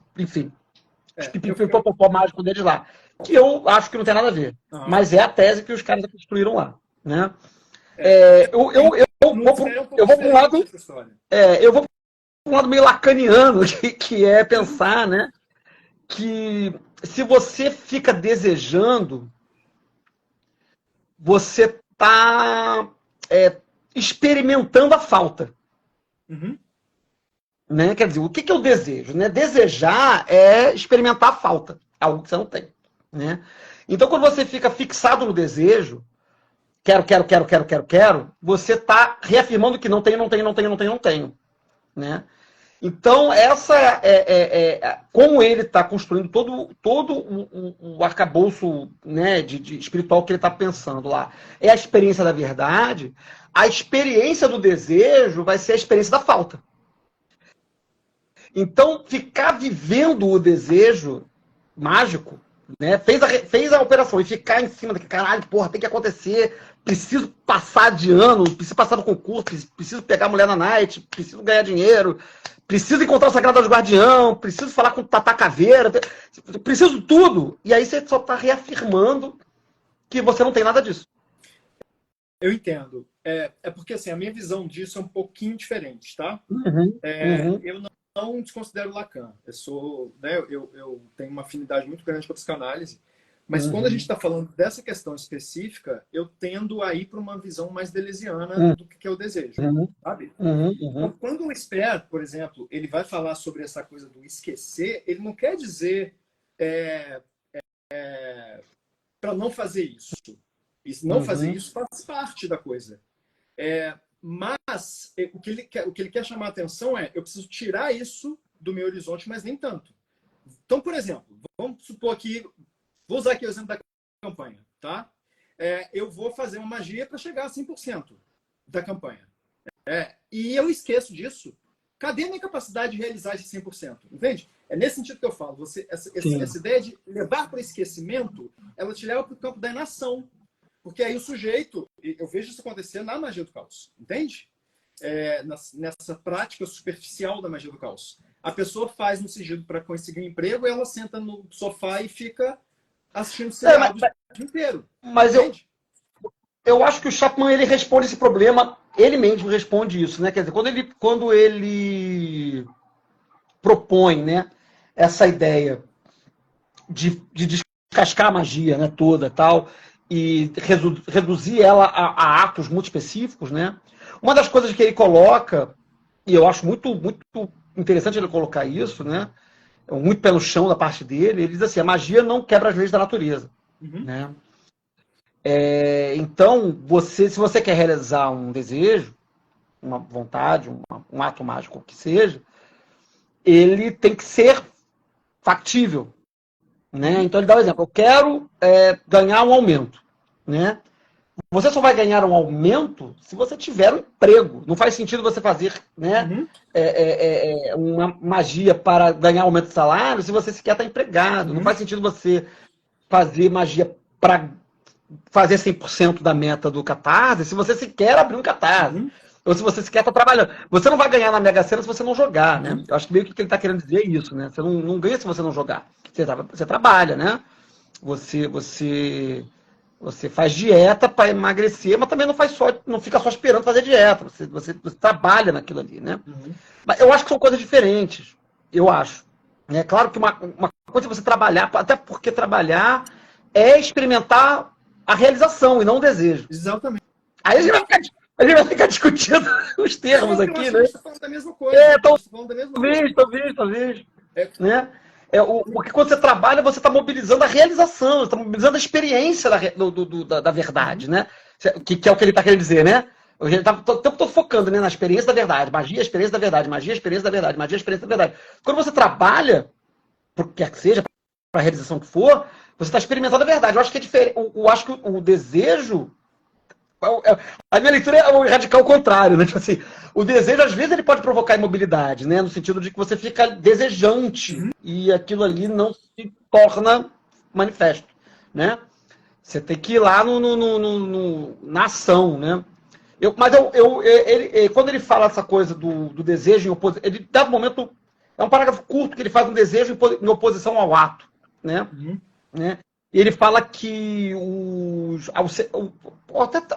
pipipipopopó mágico deles lá. Que eu acho que não tem nada a ver. Mas é a tese que os caras construíram lá. Né? Eu vou para um lado. Eu vou para um lado meio lacaniano, que é pensar, né, que se você fica desejando, você está experimentando a falta. Né? Quer dizer, o que eu desejo? Né? Desejar é experimentar a falta, algo que você não tem. Né? Então, quando você fica fixado no desejo, quero, você está reafirmando que não tenho. Né? Então, essa como ele está construindo todo o arcabouço, né, de espiritual que ele está pensando lá. É a experiência da verdade, a experiência do desejo vai ser a experiência da falta. Então, ficar vivendo o desejo mágico, né? Fez a operação e ficar em cima daquele caralho, porra, tem que acontecer, preciso passar de ano, preciso passar no concurso, preciso pegar a mulher na night, preciso ganhar dinheiro, preciso encontrar o Sagrado Guardião, preciso falar com o Tata Caveira, preciso tudo. E aí você só está reafirmando que você não tem nada disso. Eu entendo. É porque assim, a minha visão disso é um pouquinho diferente, tá? Uhum, uhum, Eu não desconsidero Lacan. Eu sou, né, eu tenho uma afinidade muito grande com a psicanálise, mas quando a gente uhum, está falando dessa questão específica, eu tendo a ir para uma visão mais deleuziana uhum, do que é o desejo, uhum, sabe? uhum, Então, uhum, quando o Sper, por exemplo, ele vai falar sobre essa coisa do esquecer, ele não quer dizer para não fazer isso. Não fazer uhum, isso faz parte da coisa. Mas o que ele quer chamar a atenção é: eu preciso tirar isso do meu horizonte, mas nem tanto. Então, por exemplo, vamos supor que, vou usar aqui o exemplo da campanha, tá? Eu vou fazer uma magia para chegar a 100% da campanha. E eu esqueço disso. Cadê a minha capacidade de realizar esse 100%? Entende? É nesse sentido que eu falo. sim. Essa ideia de levar para o esquecimento, ela te leva para o campo da inação. Porque aí o sujeito, eu vejo isso acontecer na magia do caos, entende? Nessa prática superficial da magia do caos. A pessoa faz um sigilo para conseguir um emprego e ela senta no sofá e fica assistindo É, seriado o dia inteiro, mas entende? eu acho que o Chapman ele responde esse problema, ele mesmo responde isso, né? Quer dizer, quando ele propõe, né, essa ideia de descascar a magia, né, toda tal, e reduzir ela a atos muito específicos, né? Uma das coisas que ele coloca, e eu acho muito interessante ele colocar isso, né? Muito pé no chão da parte dele, ele diz assim: a magia não quebra as leis da natureza, Uhum, né? Então, se você quer realizar um desejo, uma vontade, um ato mágico que seja, ele tem que ser factível, né? uhum, Então ele dá o um exemplo: eu quero ganhar um aumento, né? Você só vai ganhar um aumento se você tiver um emprego. Não faz sentido você fazer, né, uhum, uma magia para ganhar aumento de salário se você sequer está empregado. Não uhum, faz sentido você fazer magia para fazer 100% da meta do Catarse se você sequer abrir um Catarse. uhum, Ou se você sequer está trabalhando. Você não vai ganhar na Mega Sena se você não jogar, né? uhum. Eu acho que meio que ele está querendo dizer é isso, né? Você não ganha se você não jogar. Você trabalha, né? Você, você, você faz dieta para emagrecer, mas também não fica só esperando fazer dieta. Você trabalha naquilo ali, né? Uhum. Mas eu acho que são coisas diferentes. Eu acho. É claro que uma coisa é você trabalhar, até porque trabalhar é experimentar a realização e não o desejo. Exatamente. Aí a gente vai ficar discutindo os Não, termos porque eu aqui, acho que a né? gente está falando da mesma coisa. A gente está falando da mesma Talvez, coisa. talvez, talvez. É, Né? Porque quando você trabalha, você está mobilizando a realização, você está mobilizando a experiência da uhum, verdade, né? Que é o que ele está querendo dizer, né? Ele está o tempo todo focando, né, na experiência da verdade, magia, experiência da verdade, magia, experiência da verdade, magia, experiência da verdade. Quando você trabalha, por que quer que seja, para a realização que for, você está experimentando a verdade. Eu acho que é diferente. Eu acho que o desejo a minha leitura é o radical contrário, né? Tipo assim, o desejo, às vezes, ele pode provocar imobilidade, né? No sentido de que você fica desejante uhum. e aquilo ali não se torna manifesto, né? Você tem que ir lá na ação, né? Quando ele fala essa coisa do desejo em oposição, ele dá um momento, é um parágrafo curto que ele faz um desejo em oposição ao ato, né? Uhum. Né? E ele fala que eu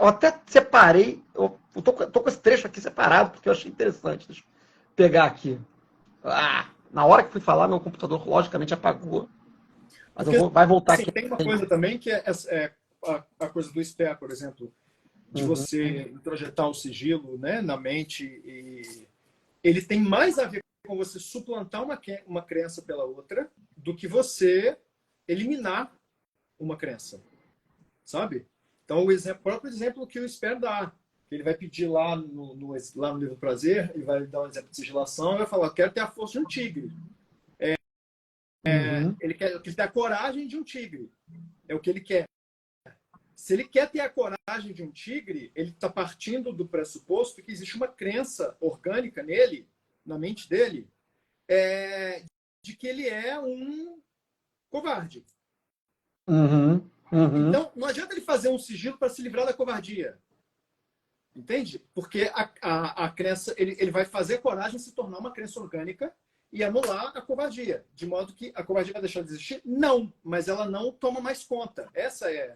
até separei, eu tô com esse trecho aqui separado, porque eu achei interessante. Deixa eu pegar aqui. Na hora que fui falar, meu computador logicamente apagou. Mas Porque, vai voltar assim, aqui. tem uma coisa também que é a coisa do SPA, por exemplo, de Uhum, você introjetar o sigilo, né, na mente. E ele tem mais a ver com você suplantar uma crença pela outra do que você eliminar uma crença, sabe? Então, o próprio exemplo que o Sper dá, que ele vai pedir lá no livro Prazer, ele vai dar um exemplo de sigilação e vai falar: eu quero ter a força de um tigre. uhum, Ele tem a coragem de um tigre. É o que ele quer. Se ele quer ter a coragem de um tigre, ele está partindo do pressuposto que existe uma crença orgânica nele, na mente dele, de que ele é um covarde. uhum, uhum, Então, não adianta ele fazer um sigilo para se livrar da covardia. Entende? Porque a crença, ele vai fazer a coragem se tornar uma crença orgânica e anular a covardia. De modo que a covardia vai deixar de existir? Não, mas ela não toma mais conta. Essa é.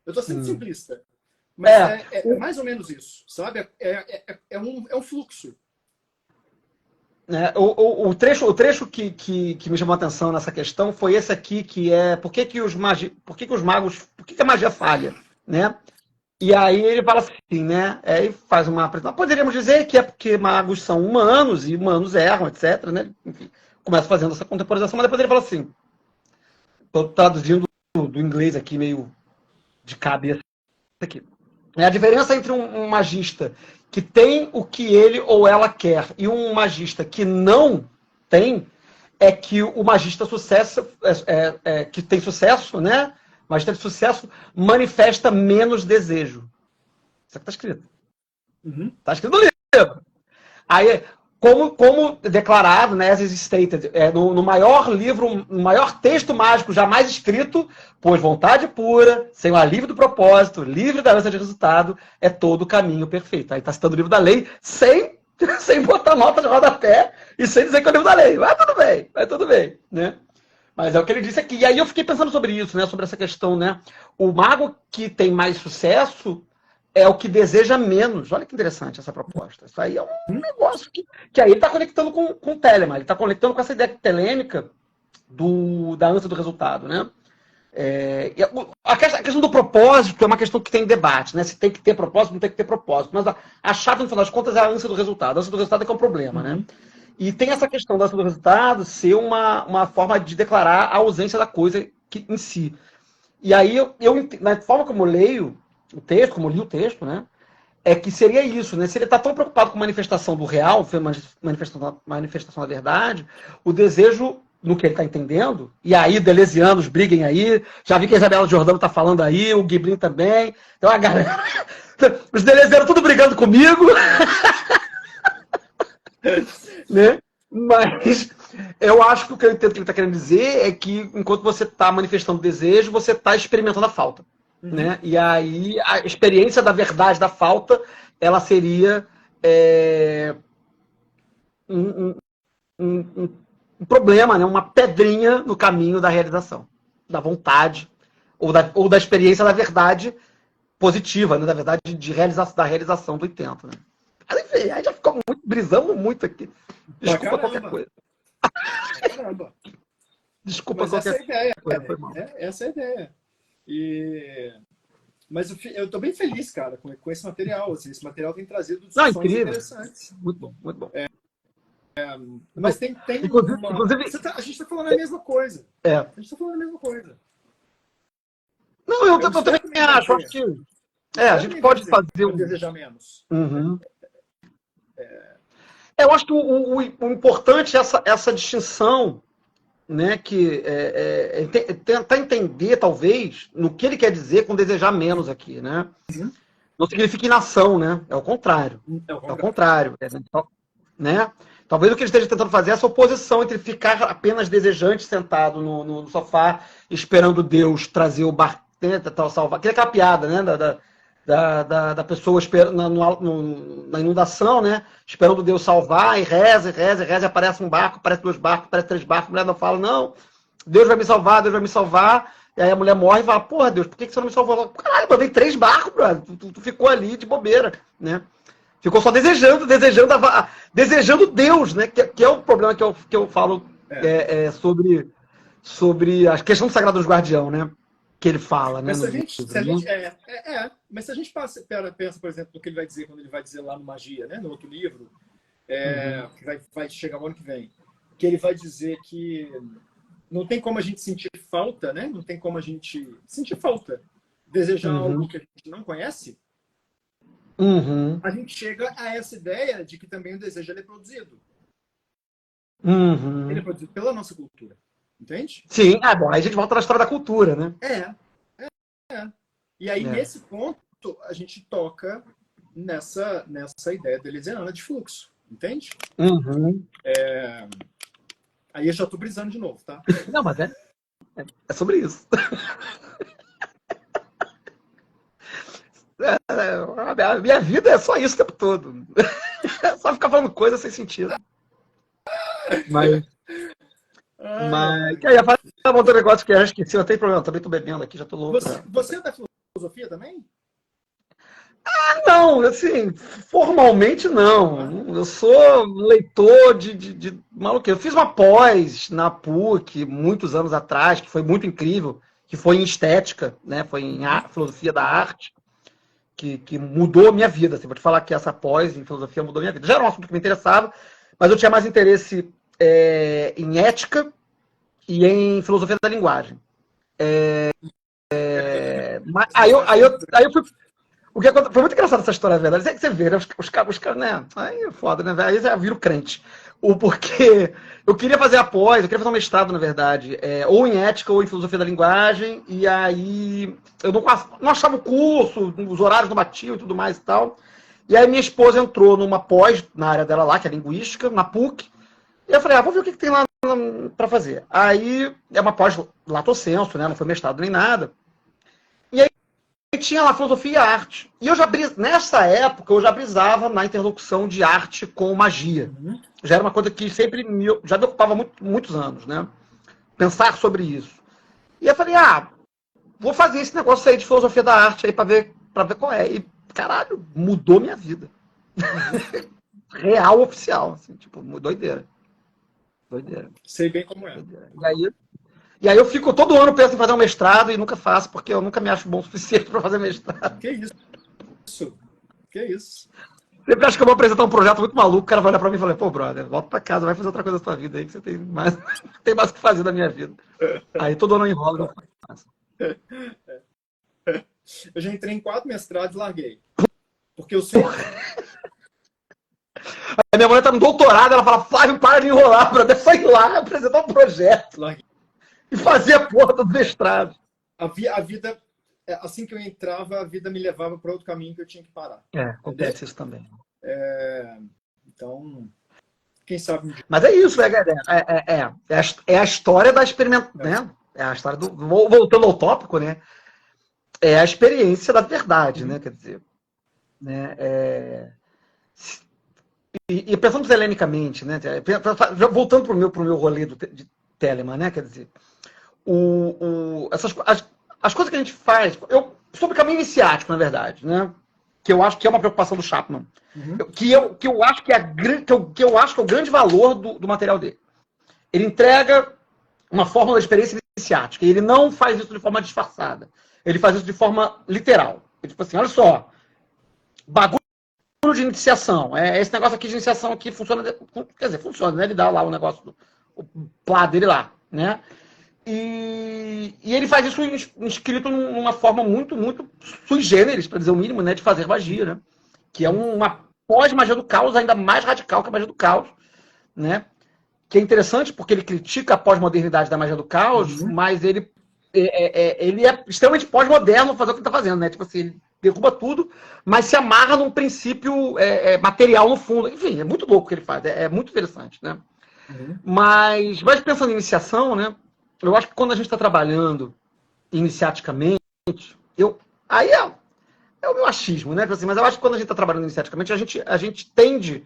Eu estou sendo uhum. simplista. Mas é mais ou menos isso, sabe? É um fluxo. O trecho que me chamou a atenção nessa questão foi esse aqui, que é por que os magos, por que a magia falha, né? E aí ele fala assim, né? E faz uma apresentação. Poderíamos dizer que é porque magos são humanos e humanos erram, etc, né? Enfim, começa fazendo essa contemporização, mas depois ele fala assim, estou traduzindo do inglês aqui meio de cabeça aqui. A diferença entre um magista que tem o que ele ou ela quer e um magista que não tem é que o magista que tem sucesso, né? Magista de sucesso manifesta menos desejo. Isso aqui está escrito. Está escrito no livro. Aí, como declarado, né, as stated, no maior livro, no maior texto mágico jamais escrito, pois vontade pura, sem o alívio do propósito, livre da ânsia de resultado, é todo o caminho perfeito. Aí está citando o livro da lei sem botar nota de rodapé e sem dizer que é o livro da lei. Vai tudo bem, né? Mas é o que ele disse aqui. E aí eu fiquei pensando sobre isso, né? Sobre essa questão, né? O mago que tem mais sucesso é o que deseja menos. Olha que interessante essa proposta. Isso aí é um negócio que aí ele está conectando com o Telemann. Ele está conectando com essa ideia telêmica da ânsia do resultado, né? A questão do propósito é uma questão que tem debate, né? Se tem que ter propósito, não tem que ter propósito. Mas a chave, no final das contas, é a ânsia do resultado. A ânsia do resultado é que é um problema, né? E tem essa questão da ânsia do resultado ser uma forma de declarar a ausência da coisa em si. E aí, na forma como eu leio o texto, como eu li o texto, né? É que seria isso, né? Se ele está tão preocupado com manifestação do real, manifestação da verdade, o desejo no que ele está entendendo, e aí, deleuzianos briguem aí, já vi que a Isabela Giordano está falando aí, o Guiblin também, então a galera, os deleuzianos tudo brigando comigo, né? Mas eu acho que o que eu entendo que ele está querendo dizer é que enquanto você está manifestando desejo, você está experimentando a falta. Né? E aí a experiência da verdade da falta, ela seria um problema, né? Uma pedrinha no caminho da realização, da vontade, ou da experiência da verdade positiva, né? Da verdade da realização do intento. Né? Mas, enfim, aí já ficou brisando muito aqui. Desculpa qualquer coisa. Caramba. Desculpa mas qualquer essa é a ideia, coisa. Foi mal. Essa é a ideia. Mas eu estou bem feliz, cara, com esse material. Assim, esse material tem trazido discussões interessantes. Muito bom, muito bom. Mas tem inclusive, a gente está falando a mesma coisa. A gente está falando a mesma coisa. Não, eu também acho. Acho que a gente pode fazer desejar menos. Eu acho que o importante é essa distinção, né, que tentar entender, talvez, no que ele quer dizer com desejar menos aqui, né? Não significa inação, né? É o contrário. É o contrário. Né? Talvez o que ele esteja tentando fazer é essa oposição entre ficar apenas desejante sentado no sofá, esperando Deus trazer o barco, salvar. Aquela piada, né? Da pessoa na inundação, né? Esperando Deus salvar, e reza, e aparece um barco, aparece 2 barcos, aparece 3 barcos, a mulher não fala, não, Deus vai me salvar, Deus vai me salvar. E aí a mulher morre e fala, porra, Deus, por que você não me salvou? Caralho, mandei 3 barcos, brother. Tu ficou ali de bobeira, né? Ficou só desejando Deus, né? Que é o problema que eu falo sobre a questão do Sagrado dos Guardião, né? Que ele fala, né? Mas se a gente pensa, por exemplo, no que ele vai dizer quando ele vai dizer lá no Magia, né? No outro livro, que vai chegar o ano que vem, que ele vai dizer que não tem como a gente sentir falta, né? Não tem como a gente sentir falta, desejar algo que a gente não conhece. A gente chega a essa ideia de que também o desejo é produzido. Ele é produzido pela nossa cultura. Entende? Sim, bom, aí a gente volta na história da cultura, né? E aí, nesse ponto, a gente toca nessa ideia deleuziana de fluxo. Entende? Aí eu já tô brisando de novo, tá? Não, mas é sobre isso. A minha vida é só isso o tempo todo. É só ficar falando coisa sem sentido. Mas que aí faz um outro negócio que eu já esqueci, não tem problema, também tô bebendo aqui, já tô louco. Você é da filosofia também? Não, assim, formalmente não. Eu sou leitor de maluqueiro. Eu fiz uma pós na PUC muitos anos atrás, que foi muito incrível, que foi em estética, né? Foi em filosofia da arte, que mudou a minha vida. Assim, vou te falar que essa pós em filosofia mudou a minha vida. Já era um assunto que me interessava, mas eu tinha mais interesse em ética e em filosofia da linguagem. Aí eu fui. O que aconteceu, foi muito engraçado essa história, na verdade. Você vê, né? Os caras, né? Aí é foda, né? Aí já vira o crente. Porque eu queria fazer a pós, eu queria fazer um mestrado, na verdade, ou em ética ou em filosofia da linguagem, e aí eu não achava o curso, os horários não batiam e tudo mais e tal. E aí minha esposa entrou numa pós na área dela lá, que é linguística, na PUC, e eu falei, vou ver o que tem lá para fazer. Aí é uma pós lato sensu, né? Não foi mestrado nem nada. E aí tinha lá filosofia e arte. E nessa época eu já brisava na interlocução de arte com magia. Já era uma coisa que já me ocupava muitos anos, né? Pensar sobre isso. E eu falei, vou fazer esse negócio aí de filosofia da arte aí para ver qual é. E, caralho, mudou minha vida. Real, oficial. Assim, tipo, doideira. Doideira. Sei bem como é. Doideira. E aí eu fico todo ano pensando em fazer um mestrado e nunca faço, porque eu nunca me acho bom o suficiente para fazer mestrado. Que isso? Que isso? Sempre acho que eu vou apresentar um projeto muito maluco, o cara vai olhar pra mim e falar, pô, brother, volta pra casa, vai fazer outra coisa da sua vida aí, que você tem mais o que fazer da minha vida. Aí todo ano eu enrolo, não faço. Eu já entrei em 4 mestrados e larguei. Porque eu sempre. A minha mulher tá no doutorado, ela fala, Flávio, para de enrolar, brother, é só ir lá, apresentar um projeto Larguei. e fazer a porra do mestrado. A vida, assim que eu entrava, a vida me levava para outro caminho que eu tinha que parar. Acontece isso também. Então, quem sabe um dia. Mas é isso, né, galera? É a história da experimentação, né? É a história do. Voltando ao tópico, né? É a experiência da verdade, né? Quer dizer. Né? E pensando helenicamente, né? Voltando para o meu rolê de Telemann, né? Quer dizer, as coisas que a gente faz. Eu sobre caminho iniciático, na verdade, né? Que eu acho que é uma preocupação do Chapman. Que eu acho que que eu acho que é o grande valor do material dele. Ele entrega uma fórmula de experiência iniciática. E ele não faz isso de forma disfarçada. Ele faz isso de forma literal. Ele, tipo assim, olha só, bagulho de iniciação. Esse negócio aqui de iniciação aqui funciona. Quer dizer, funciona, né? Ele dá lá o negócio, o plá dele lá, né? E ele faz isso inscrito numa forma muito, muito sui generis, para dizer o mínimo, né? De fazer magia, né? Que é uma pós-magia do caos ainda mais radical que a magia do caos, né? Que é interessante porque ele critica a pós-modernidade da magia do caos, mas ele é extremamente pós-moderno fazer o que ele está fazendo, né? Tipo assim, ele derruba tudo, mas se amarra num princípio material no fundo. Enfim, é muito louco o que ele faz, é muito interessante, né? Mas pensando em iniciação, né? Eu acho que quando a gente está trabalhando iniciaticamente, aí é o meu achismo, né? Assim, mas eu acho que quando a gente está trabalhando iniciaticamente, a gente tende.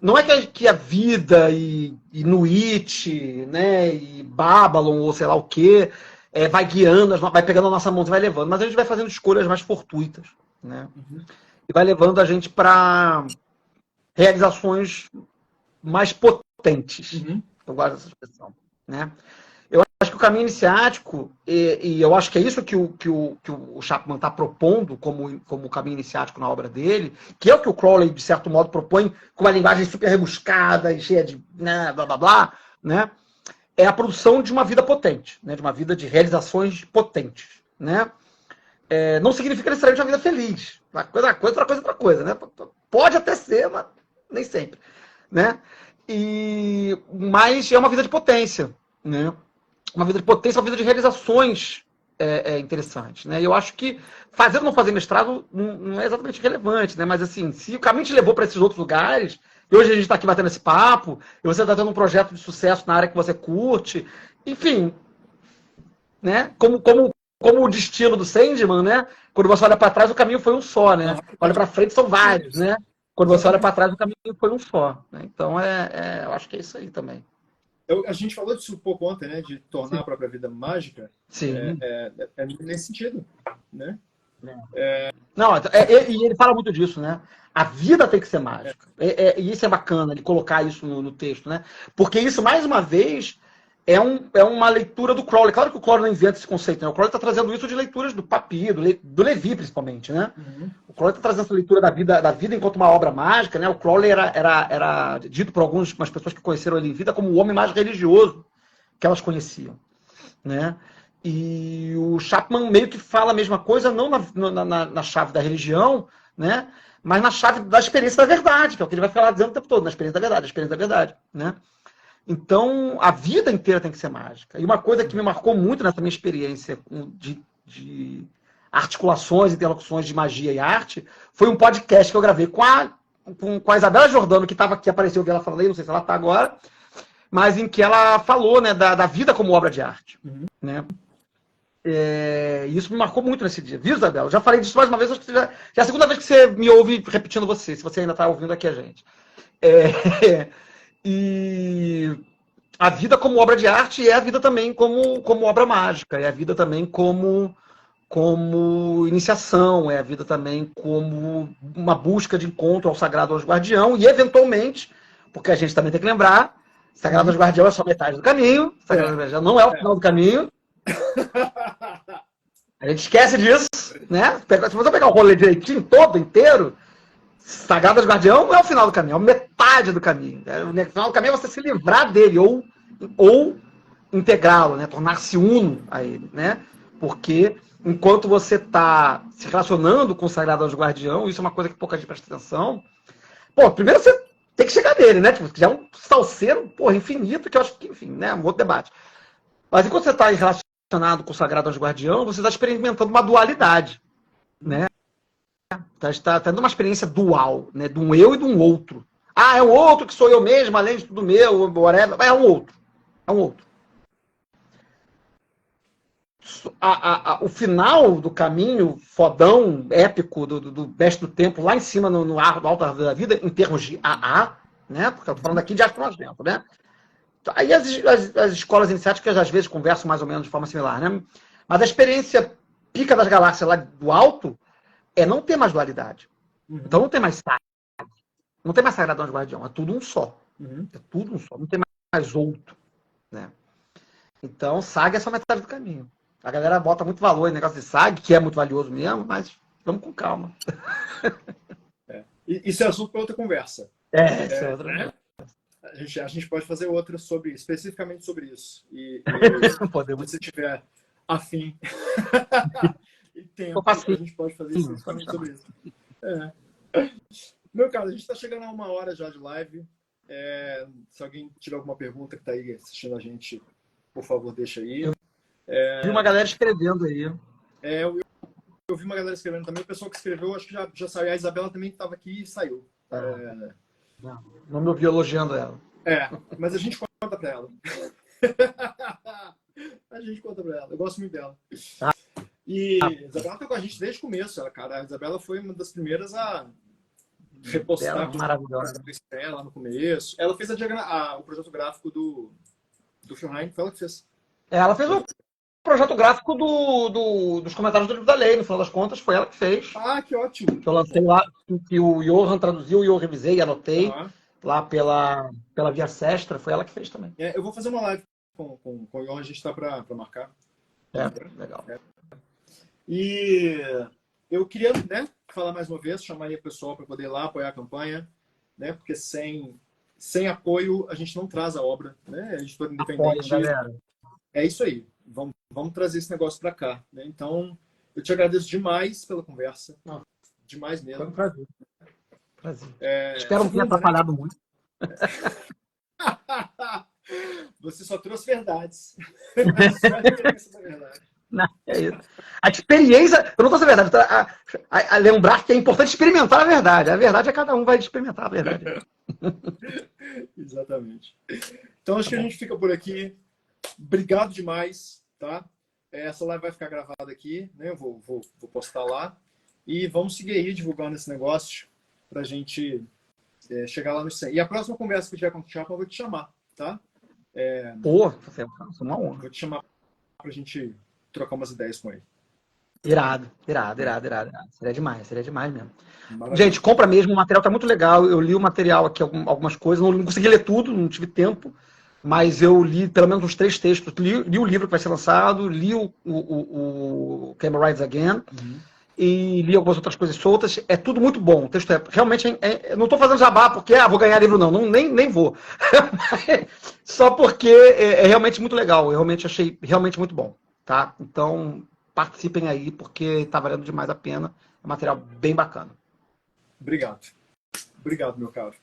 Não é que a vida e Nuit, né, e Babylon, ou sei lá o quê, vai guiando, vai pegando a nossa mão e vai levando, mas a gente vai fazendo escolhas mais fortuitas, né? E vai levando a gente para realizações mais potentes. Eu gosto dessa expressão, né? Eu acho que o caminho iniciático, e eu acho que é isso que o Chapman está propondo como caminho iniciático na obra dele, que é o que o Crowley, de certo modo, propõe com uma linguagem super rebuscada e cheia de blá blá blá, né? É a produção de uma vida potente, né? De uma vida de realizações potentes, né? Não significa necessariamente uma vida feliz. Outra coisa, né? Pode até ser, mas nem sempre, né? Mas é uma vida de potência, né? Uma vida de potência, uma vida de realizações interessantes, né? E eu acho que fazer ou não fazer mestrado não é exatamente relevante, né? Mas assim, se o caminho te levou para esses outros lugares, e hoje a gente está aqui batendo esse papo, e você está tendo um projeto de sucesso na área que você curte, enfim, né? Como o destino do Sandman, né? Quando você olha para trás, o caminho foi um só, né? Olha para frente, são vários, né? Quando você olha para trás, o caminho foi um só, né? Então, eu acho que é isso aí também. A gente falou disso um pouco ontem, né? De tornar a própria vida mágica. Sim. Nesse sentido, né? Não, e ele fala muito disso, né? A vida tem que ser mágica. E isso é bacana, ele colocar isso no texto, né? Porque isso, mais uma vez, é uma leitura do Crowley. Claro que o Crowley não inventa esse conceito, né? O Crowley está trazendo isso de leituras do Papi, do Levi, principalmente, né? Uhum. O Crowley está trazendo essa leitura da vida enquanto uma obra mágica, né? O Crowley era dito por algumas pessoas que conheceram ele em vida como o homem mais religioso que elas conheciam, né? E o Chapman meio que fala a mesma coisa, não na chave da religião, né? Mas na chave da experiência da verdade, que é o que ele vai falar dizendo o tempo todo, na experiência da verdade, a experiência da verdade, né? Então, a vida inteira tem que ser mágica. E uma coisa que me marcou muito nessa minha experiência de articulações, interlocuções de magia e arte, foi um podcast que eu gravei com a Isabela Giordano, que estava aqui, apareceu, eu vi ela falando aí, não sei se ela está agora, mas em que ela falou, né, da vida como obra de arte. Uhum. Né? E isso me marcou muito nesse dia. Viu, Isabela? Eu já falei disso mais uma vez, acho que já é a segunda vez que você me ouve repetindo se você ainda está ouvindo aqui a gente. E a vida como obra de arte é a vida também como obra mágica, é a vida também como iniciação, é a vida também como uma busca de encontro ao Sagrado Anjo Guardião e, eventualmente, porque a gente também tem que lembrar, Sagrado Anjo Guardião é só metade do caminho, Sagrado Anjo Guardião não é o final do caminho. A gente esquece disso, né? Se você pegar o rolê direitinho, todo, inteiro, Sagrado Anjo Guardião não é o final do caminho, é a metade do caminho. O final do caminho é você se livrar dele, ou integrá-lo, né? Tornar-se uno a ele, né? Porque enquanto você está se relacionando com o Sagrado Anjo Guardião, isso é uma coisa que pouca gente presta atenção. Pô, primeiro você tem que chegar nele, né? Tipo, já é um salseiro, porra, infinito, que eu acho que, enfim, né? Um outro debate. Mas enquanto você está relacionado com o Sagrado Anjo Guardião, você está experimentando uma dualidade, né? Está tendo uma experiência dual, né? De um eu e de um outro. Ah, é um outro que sou eu mesmo, além de tudo meu, whatever. É um outro. É um outro. O final do caminho fodão, épico, do mestre do tempo, lá em cima, no alto da vida, em termos de AA, né? Porque eu estou falando aqui de arte dentro, né? Aí as escolas iniciáticas às vezes conversam mais ou menos de forma similar, né? Mas a experiência pica das galáxias lá do alto é não ter mais dualidade. Uhum. Então não tem mais sagrado. Não tem mais Sagrado Anjo Guardião. É tudo um só. Uhum. É tudo um só. Não tem mais outro. Né? Então, SAG é só metade do caminho. A galera bota muito valor no negócio de SAG, que é muito valioso mesmo, mas vamos com calma. Isso é assunto para outra conversa. Isso é outra né? A gente pode fazer outra especificamente sobre isso. E se você tiver afim e tempo, a gente pode fazer especificamente sobre isso. Meu cara, a gente está chegando a 1 hora já de live. Se alguém tiver alguma pergunta que está aí assistindo a gente, por favor, deixa aí. Vi uma galera escrevendo aí. Eu vi uma galera escrevendo também. O pessoal que escreveu, acho que já saiu. A Isabela também estava aqui e saiu. Não me ouvi elogiando ela. Mas a gente conta para ela. A gente conta para ela. Eu gosto muito dela. E a Isabela tá com a gente desde o começo. A Isabela foi uma das primeiras a repostar maravilhosa lá no começo. Ela fez o projeto gráfico do Philheim. Foi ela que fez. Ela fez o projeto gráfico dos comentários do livro da lei, no final das contas, foi ela que fez. Ah, que ótimo! Que eu lancei lá, que o Johan traduziu e eu revisei e anotei lá pela Via Sestra, foi ela que fez também. Eu vou fazer uma live com o Johan, a gente está para marcar. Legal. E eu queria, né, falar mais uma vez, chamaria o pessoal para poder ir lá apoiar a campanha, né, porque sem apoio a gente não traz a obra, né, a editora independente. Galera. É isso aí. Vamos trazer esse negócio para cá. Né? Então, eu te agradeço demais pela conversa. Demais mesmo. Foi um prazer. Espero não ter atrapalhado muito. Você só trouxe verdades. Só a experiência da verdade. Não, é isso. A experiência... Eu não trouxe a verdade. A lembrar que é importante experimentar a verdade. A verdade é cada um vai experimentar a verdade. Exatamente. Então, acho que a gente fica por aqui. Obrigado demais, tá? Essa live vai ficar gravada aqui, né? Eu vou postar lá. E vamos seguir aí divulgando esse negócio pra gente chegar lá no 100. E a próxima conversa que eu tiver com o Chapman, eu vou te chamar, tá? Pô, você é uma honra. Vou te chamar pra gente trocar umas ideias com ele. Irado, irado, irado, irado, irado. Seria demais mesmo. Maravilha. Gente, compra mesmo, o material tá muito legal. Eu li o material aqui, algumas coisas, não consegui ler tudo, não tive tempo, mas eu li pelo menos uns 3 textos. Li o livro que vai ser lançado, li o Camera Rides Again, e li algumas outras coisas soltas. É tudo muito bom. O texto realmente eu não estou fazendo jabá porque vou ganhar livro, não. Nem vou. Só porque é realmente muito legal. Eu realmente achei realmente muito bom. Tá? Então, participem aí, porque está valendo demais a pena. É um material bem bacana. Obrigado. Obrigado, meu caro.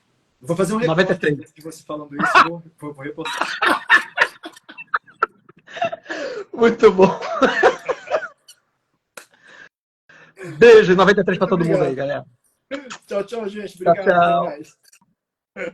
Vou fazer um 93. recorte de você falando isso. Vou repostar. Muito bom. Beijo, 93 para todo mundo aí, galera. Tchau, tchau, gente. Obrigado. Tchau, Até tchau. mais.